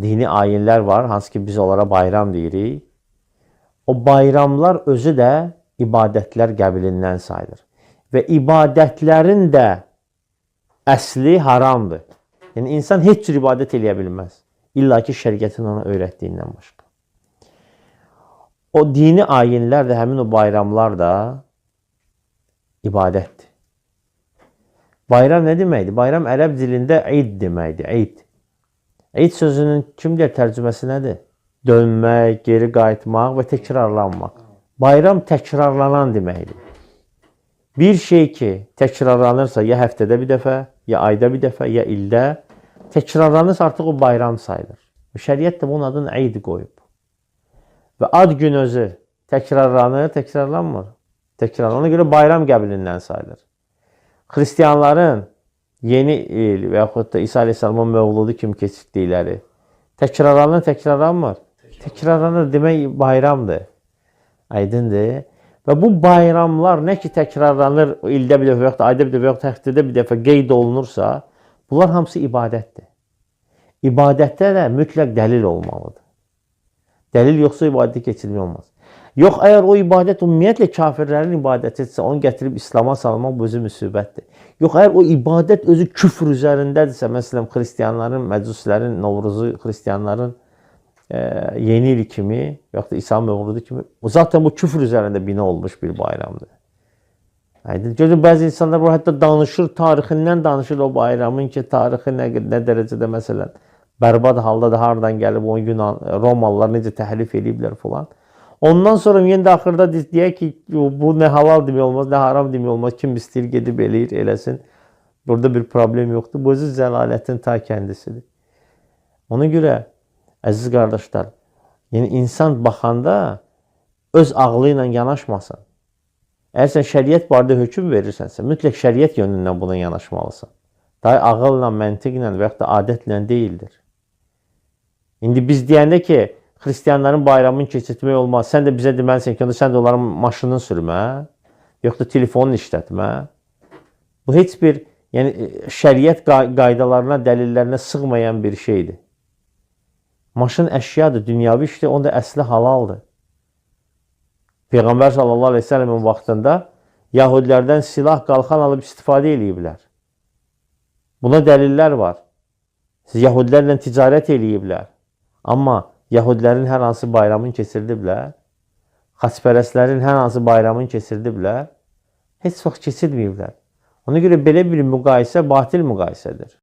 dini ayinlər var, hansı ki biz onlara bayram deyirik. O bayramlar özü də ibadətlər qəbilindən sayılır. Və ibadətlərin də əsli haramdır. Yəni, insan heç cür ibadət eləyə bilməz. İlla ki, şəriətin ona öyrətdiyindən başqa. O dini ayinlər də, həmin o bayramlar da ibadətdir. Bayram nə deməkdir? Bayram ərəb dilində eid deməkdir. Eid. Eid sözünün kim deyir tərcüməsi nədir? Dönmək, geri qayıtmaq və təkrarlanmaq. Bayram təkrarlanan deməkdir. Bir şey ki, təkrarlanırsa ya həftədə bir dəfə, ya ayda bir dəfə, ya ildə təkrarlanırsa artıq o bayram sayılır. Şəriət də bunun adını eid qoyub. Və ad gün özü təkrarlanır, təkrarlanmır. Ona görə bayram qəbilindən sayılır. Xristiyanların yeni il və yaxud da İsa Aleyhisselamın mövludu kimi keçirdikləri təkrarlanır, təkrarlanmır. Təkrarlanır demək bayramdır. Aydındır. Və bu bayramlar nə ki təkrarlanır, ildə bir dəfə, ayda bir dəfə, həftədə bir dəfə qeyd olunursa, bunlar hamısı ibadətdir. İbadətdə də mütləq dəlil olmalıdır. Dəlil yoxsa ibadət keçirmək olmaz. Yox, əgər o ibadət ümumiyyətlə kafirlərin ibadətidirsə, onu gətirib İslama salmaq bu özü müsibətdir. Yox, əgər o ibadət özü küfr üzərindədirsə, məsələn, xristiyanların, məcuslərin, Novruzu, xristiyanların yeni il kimi, yox da İsa mövludu kimi, o zaten bu küfr üzərində bina olmuş bir bayramdır. Görün, bəzi insanlar bu hətta danışır, tarixindən danışır o bayramın ki, tarixi nə dərəcədə məsələn, bərbad halda da haradan gəlib, o Yunan, Romalılar necə təhlif ediblər falan. Ondan sonra yenə də axırda deyək ki, bu nə halal demək olmaz, nə haram demək olmaz, kim istəyir gedib eləyir, eləsin. Burada bir problem yoxdur. Bu özü zəlalətin ta kəndisidir. Ona görə, əziz qardaşlar, yəni insan baxanda öz ağlı ilə yanaşmasın. Əgər sən şəriət barədə hökm verirsənsə, mütləq şəriət yönündən buna yanaşmalısan. Daha ağılla, məntiqlə və yaxud da adətlə deyildir. İndi biz deyəndə ki, xristiyanların bayramını keçirtmək olmaz, sən də bizə deməlisən ki, sən də onların maşınını sürmə, yox da telefonunu işlətmə. Bu heç bir şəriət qaydalarına, dəlillərinə sığmayan bir şeydir. Maşın əşyadır, dünyavi işdir, onun da əsli halaldır. Peyğəmbər sallallahu aleyhi ve sellemin vaxtında Yahudilərdən silah, qalxan alıb istifadə ediblər. Buna dəlillər var. Siz Yahudilərlə ticarət ediblər. Amma Yahudilərin hər hansı bayramını keçirdiblər. Xaçpərəstlərin hər hansı bayramını keçirdiblər. Heç vaxt keçirməyiblər. Ona görə belə bir müqayisə batil müqayisədir.